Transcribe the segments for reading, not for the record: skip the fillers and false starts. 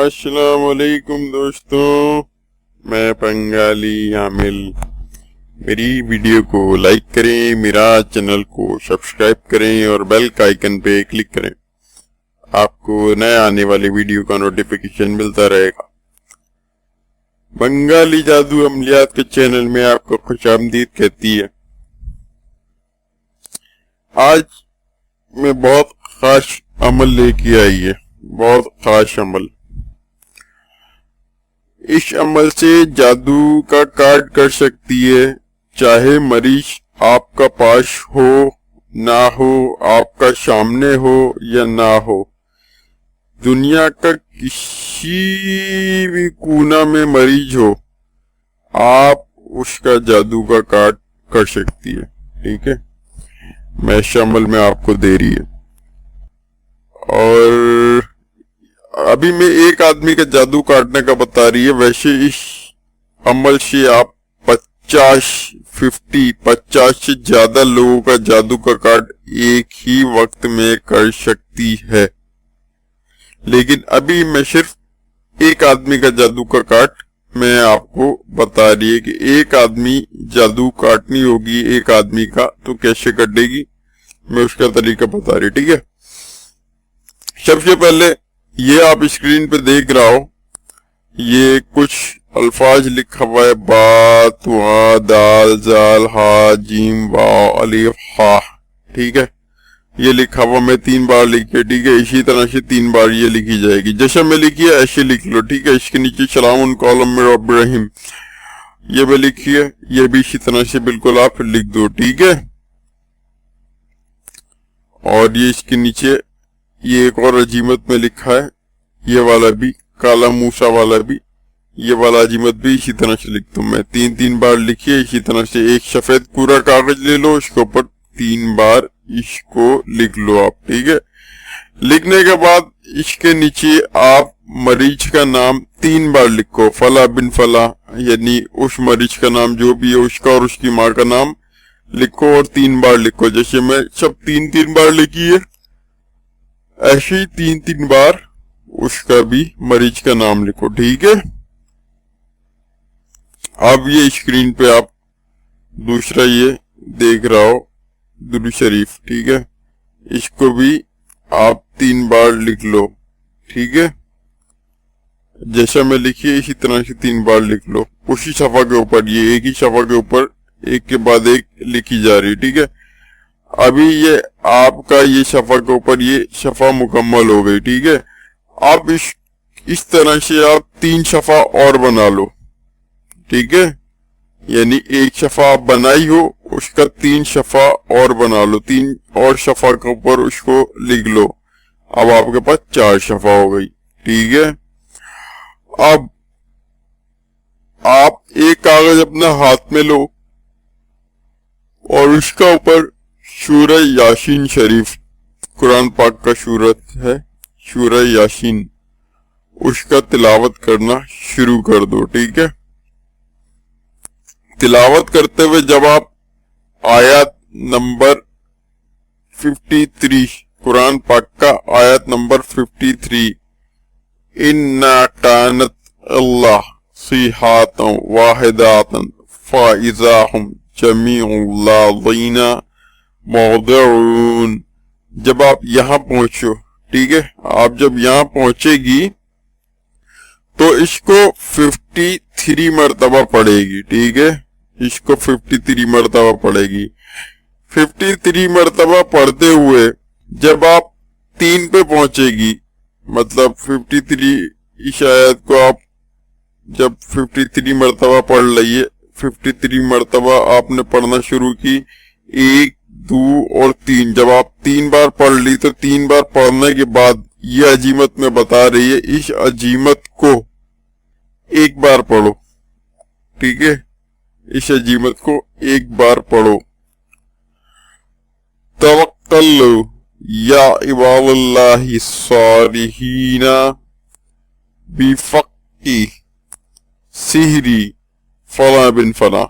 السلام علیکم دوستوں، میں بنگالی عامل۔ میری ویڈیو کو لائک کریں، میرا چینل کو سبسکرائب کریں اور بیل کا آئیکن پہ کلک کریں، آپ کو نئے آنے والی ویڈیو کا نوٹیفیکیشن ملتا رہے گا۔ بنگالی جادو عملیات کے چینل میں آپ کو خوش آمدید کہتی ہے۔ آج میں بہت خاص عمل لے کے آئی ہے، بہت خاص عمل۔ اس عمل سے جادو کا کارڈ کر سکتی ہے، چاہے مریض آپ کا پاس ہو نہ ہو، آپ کا سامنے ہو یا نہ ہو، دنیا کا کسی بھی کونا میں مریض ہو، آپ اس کا جادو کا کارڈ کر سکتی ہے۔ ٹھیک ہے، میں اس عمل میں آپ کو دے رہی ہے، اور ابھی میں ایک آدمی کا جادو کاٹنے کا بتا رہی ہے، ویسے اس عمل سے آپ 50 سے زیادہ لوگوں کا جادو کا کارڈ ایک ہی وقت میں کر سکتی ہے، لیکن ابھی میں صرف ایک آدمی کا جادو کا کارڈ میں آپ کو بتا رہی ہے کہ ایک آدمی جادو کاٹنی ہوگی ایک آدمی کا تو کیسے کٹے گی، میں اس کا طریقہ بتا رہی۔ ٹھیک ہے، سب سے پہلے یہ آپ اسکرین پہ دیکھ رہا ہو، یہ کچھ الفاظ لکھا ہوا ہے، با تا دال زال ہا جیم واو الف ہا۔ ٹھیک ہے، یہ لکھا ہوا میں 3 بار لکھے۔ ٹھیک ہے، اسی طرح سے 3 بار یہ لکھی جائے گی، جیسے میں لکھی ہے ایسے لکھ لو۔ ٹھیک ہے، اس کے نیچے سلام کالم میں رب رحیم یہ بھی لکھی ہے، یہ بھی اسی طرح سے بالکل آپ لکھ دو۔ ٹھیک ہے، اور یہ اس کے نیچے یہ ایک اور عجیمت میں لکھا ہے، یہ والا بھی کالا موسا والا بھی، یہ والا عجیمت بھی اسی طرح سے لکھ دوں میں۔ 3 بار لکھیے اسی طرح سے، ایک سفید پورا کاغذ لے لو، اس کے اوپر 3 بار اس کو لکھ لو آپ۔ ٹھیک ہے، لکھنے کے بعد اس کے نیچے آپ مریض کا نام 3 بار لکھو، فلاں بن فلاں، یعنی اس مریض کا نام جو بھی ہے اس کا اور اس کی ماں کا نام لکھو اور 3 بار لکھو، جیسے میں سب 3 بار لکھی ہے ایسے ہی 3 بار اس کا بھی مریض کا نام لکھو۔ ٹھیک ہے، اب یہ اسکرین پہ آپ دوسرا یہ دیکھ رہا ہو درود شریف۔ ٹھیک ہے، اس کو بھی آپ 3 بار لکھ لو۔ ٹھیک ہے، جیسا میں لکھیے اسی طرح سے 3 بار لکھ لو، اسی صفحہ کے اوپر، یہ ایک ہی صفحہ کے اوپر ایک کے بعد ایک لکھی جا رہی۔ ٹھیک ہے، ابھی یہ آپ کا یہ صفحہ کے اوپر یہ صفحہ مکمل ہو گئی۔ ٹھیک ہے، اب اس طرح سے آپ 3 صفحہ اور بنا لو۔ ٹھیک ہے، یعنی ایک صفحہ آپ بنائی ہو اس کا 3 صفحہ اور بنا لو، 3 اور صفحہ کے اوپر اس کو لکھ لو، اب آپ کے پاس 4 صفحہ ہو گئی۔ ٹھیک ہے، اب آپ ایک کاغذ اپنا ہاتھ میں لو اور اس کا اوپر سورہ یاسین شریف، قرآن پاک کا سورت ہے سورہ یاسین، اس کا تلاوت کرنا شروع کر دو۔ ٹھیک ہے، تلاوت کرتے ہوئے جب آپ آیت نمبر 53 قرآن پاک کا آیت نمبر 53 اِنَّا كَانَتْ اللَّهُ صِيحَةً وَاحِدَةً فَإِذَا هُمْ جَمِيعٌ لَّدَيْنَا مُحْضَرُونَ، جب آپ یہاں پہنچو، ٹھیک ہے، آپ جب یہاں پہنچے گی تو اس کو 53 مرتبہ پڑھے گی۔ ٹھیک ہے، اس کو 53 مرتبہ پڑھے گی۔ 53 مرتبہ پڑھتے ہوئے جب آپ 3 پہ پہنچے گی، مطلب 53 اس آیت کو آپ جب 53 مرتبہ پڑھ لئیے، 53 مرتبہ آپ نے پڑھنا شروع کی، 1 2 اور 3، جب آپ 3 بار پڑھ لی تو 3 بار پڑھنے کے بعد یہ عجیمت میں بتا رہی ہے، اس عجیمت کو 1 بار پڑھو۔ ٹھیک ہے، اس عجیمت کو 1 بار پڑھو، توکلوا یا عباد اللہ الصالحین بفقی سحری فلاں بن فلاں،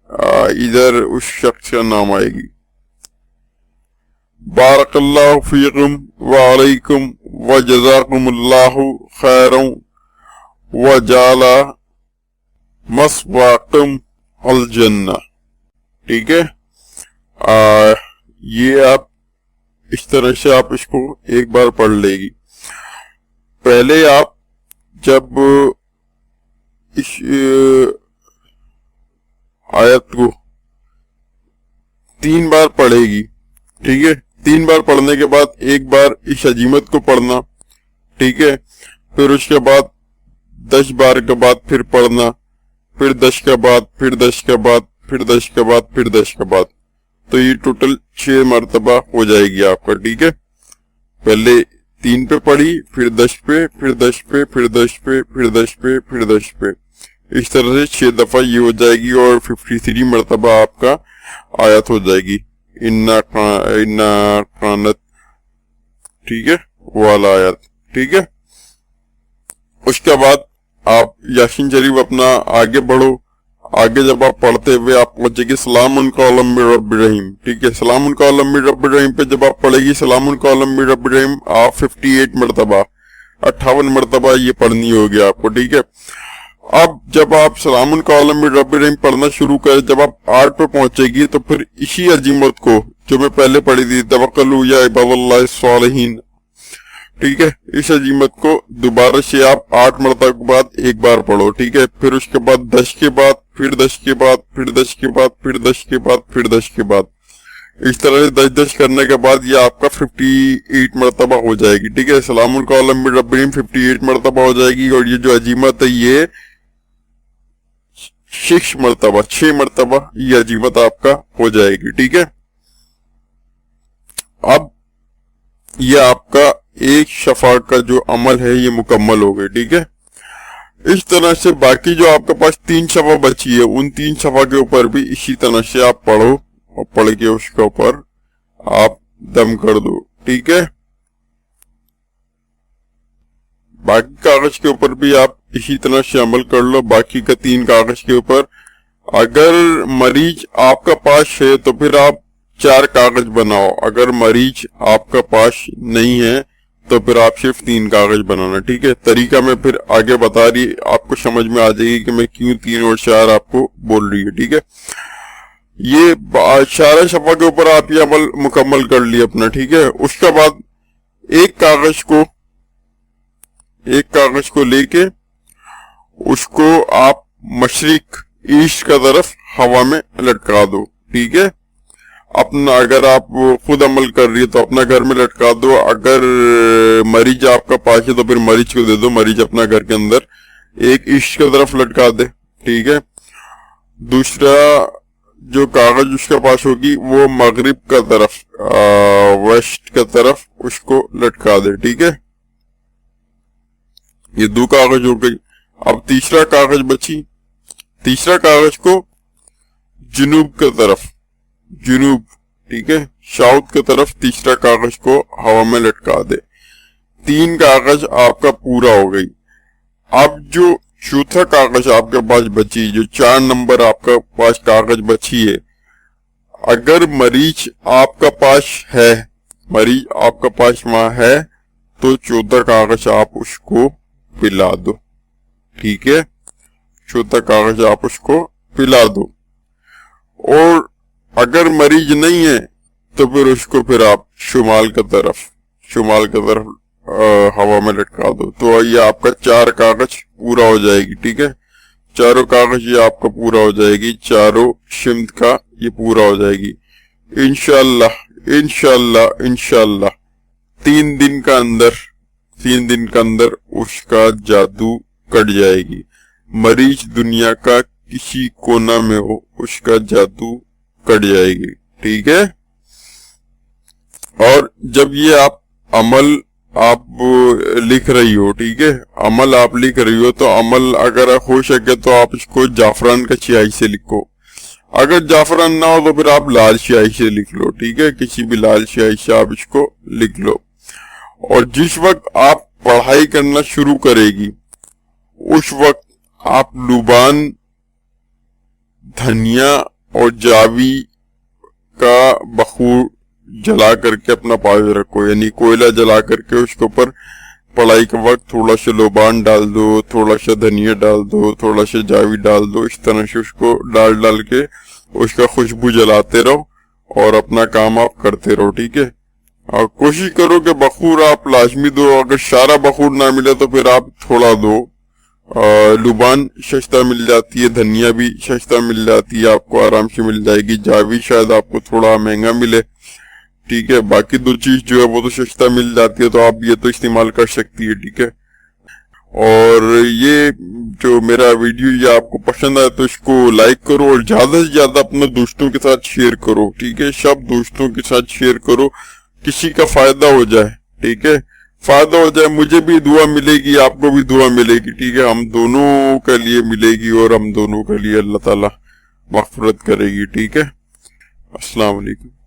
ادھر اس شخص کا نام آئے گی، बारकल्लाहु फीकुम व अलैकुम व जज़ाकुमुल्लाहु खैरन व जाला मस्वाकुम अल जन्ना। ठीक है, ये आप इस तरह से आप इसको एक बार पढ़ लेगी। पहले आप जब इस आयत को 3 बार पढ़ेगी, ठीक है, 3 बार पढ़ने के बाद एक बार इस अजीमत को पढ़ना, ठीक है, फिर उसके बाद 10 बार के बाद फिर पढ़ना, फिर 10 के बाद, फिर 10 के बाद, फिर 10 के बाद, फिर 10 के बाद, तो ये टोटल 6 मरतबा हो जाएगी आपका। ठीक है, पहले 3 पे पढ़ी, फिर 10 पे, फिर 10 पे, फिर 10 पे, फिर 10 पे, फिर 10 पे, इस तरह से 6 दफा ये हो जाएगी और 53 मरतबा आपका आयत हो जाएगी इन्ना कानत, ठीक है, वाला आयत। ठीक है, उसके बाद आप यासीन शरीफ अपना आगे बढ़ो। आगे जब आप पढ़ते हुए आप पहुंचेगी सलामुन कौलम मिर रब्बिर रहीम। ठीक है, सलामुन कौलम मिर रब्बिर रहीम पे जब आप पढ़ेगी सलामुन कौलम मिर रब्बिर रहीम, आप 58 मरतबा 58 मरतबा ये पढ़नी होगी आपको। ठीक है, अब जब आप सलामुन कौलम मिर रब्बिर रहीम पढ़ना शुरू करें, जब आप 8 पे पहुंचेगी तो फिर इसी अजीमत को जो मैं पहले पढ़ी थी, तवक्कलू या इबादुल्लाह सालिहीन, ठीक है, इस अजीमत को दोबारा से आप 8 मरतबा के बाद एक बार पढ़ो। ठीक है, फिर उसके बाद 10 के बाद, फिर 10 के बाद, फिर 10 के बाद, फिर 10 के बाद, फिर 10 के बाद, इस तरह से 10-10 करने के बाद ये आपका 58 मरतबा हो जाएगी। ठीक है, सलामुन कौलम मिर रब्बिर रहीम 58 मरतबा हो जाएगी और ये जो अजीमत है ये 6 मरतबा ये अजीमत आपका हो जाएगी। ठीक है, अब ये आपका एक शफा का जो अमल है ये मुकम्मल हो गए। ठीक है, इस तरह से बाकी जो आपके पास 3 शफा बची है, उन 3 शफा के ऊपर भी इसी तरह से आप पढ़ो और पढ़ के उसके ऊपर आप दम कर दो। ठीक है, बाकी कागज के ऊपर भी आप इसी तरह से अमल कर लो। बाकी का 3 कागज के ऊपर अगर मरीज आपका पास है तो फिर आप 4 कागज बनाओ, अगर मरीज आपका पास नहीं है तो फिर आप सिर्फ 3 कागज बनाना। ठीक है, तरीका मैं फिर आगे बता रही, आपको समझ में आ जाएगी कि मैं क्यों 3 और 4 आपको बोल रही है। ठीक है, ये 4 शफा के ऊपर आप ये अमल मुकम्मल कर लिया अपना। ठीक है, उसके बाद एक कागज को लेके उसको आप मशरिक ईस्ट का तरफ हवा में लटका दो। ठीक है, अपना अगर आप खुद अमल कर रही है तो अपना घर में लटका दो, अगर मरीज आपका पास है तो फिर मरीज को दे दो, मरीज अपना घर के अंदर एक ईस्ट की तरफ लटका दे। ठीक है, दूसरा जो कागज उसके पास होगी वो मगरिब का तरफ, वेस्ट का तरफ उसको लटका दे। ठीक है, ये 2 कागज हो गई। अब तीसरा कागज बची, तीसरा कागज को जुनूब की तरफ, जुनूब, ठीक है, साउथ की तरफ तीसरा कागज को हवा में लटका दे। 3 कागज आपका पूरा हो गई। अब जो चौथा कागज आपके पास बची, जो 4 नंबर आपका पास कागज बची है, अगर मरीज आपका पास है, मरीज आपका पास वहां है तो चौथा कागज आप उसको पिला दो। ठीक है, चौथा कागज आप उसको पिला दो। और अगर मरीज नहीं है तो फिर उसको फिर आप शुमाल की तरफ हवा में लटका दो। तो ये आपका 4 कागज पूरा हो जाएगी। ठीक है, चारों कागज ये आपका पूरा हो जाएगी, चारों शिमत का ये पूरा हो जाएगी। इंशाअल्लाह इंशाअल्लाह इंशाअल्लाह 3 दिन का अंदर उसका जादू कट जाएगी। मरीज दुनिया का किसी कोना में हो उसका जादू कट जाएगी। ठीक है, और जब ये आप अमल आप लिख रही हो, ठीक है, अमल आप लिख रही हो, तो अमल अगर हो सके तो आप इसको जाफरान का स्याही से लिखो। अगर जाफरान ना हो तो फिर आप लाल स्याही से लिख लो। ठीक है, किसी भी लाल स्याही से आप इसको लिख लो। और जिस वक्त आप पढ़ाई करना शुरू करेगी उस वक्त आप लुबान, धनिया और जावी का बखूर जला करके अपना पास रखो, यानी कोयला जला करके उसके ऊपर पढ़ाई के वक्त थोड़ा सा लोबान डाल दो, थोड़ा सा धनिया डाल दो, थोड़ा सा जावी डाल दो, इस तरह से उसको डाल के उसका खुशबू जलाते रहो और अपना काम आप करते रहो, ठीक है। और कोशिश करो कि बखूर आप लाजमी दो, अगर सारा बखूर ना मिले तो फिर आप थोड़ा दो। लुबान सस्ता मिल जाती है, धनिया भी सस्ता मिल जाती है, आपको आराम से मिल जाएगी। जावी शायद आपको थोड़ा महंगा मिले, ठीक है। बाकी दो चीज जो है वो तो सस्ता मिल जाती है, तो आप ये तो इस्तेमाल कर सकती है, ठीक है। और ये जो मेरा वीडियो ये आपको पसंद आए तो इसको लाइक करो और ज्यादा से ज्यादा अपने दोस्तों के साथ शेयर करो, ठीक है। सब दोस्तों के साथ शेयर करो, किसी का फायदा हो जाए, ठीक है। फायदा हो जाए, मुझे भी दुआ मिलेगी, आपको भी दुआ मिलेगी, ठीक है। हम दोनों के लिए मिलेगी और हम दोनों के लिए अल्लाह ताला मग़फ़िरत करेगी, ठीक है। अस्सलाम वालेकुम।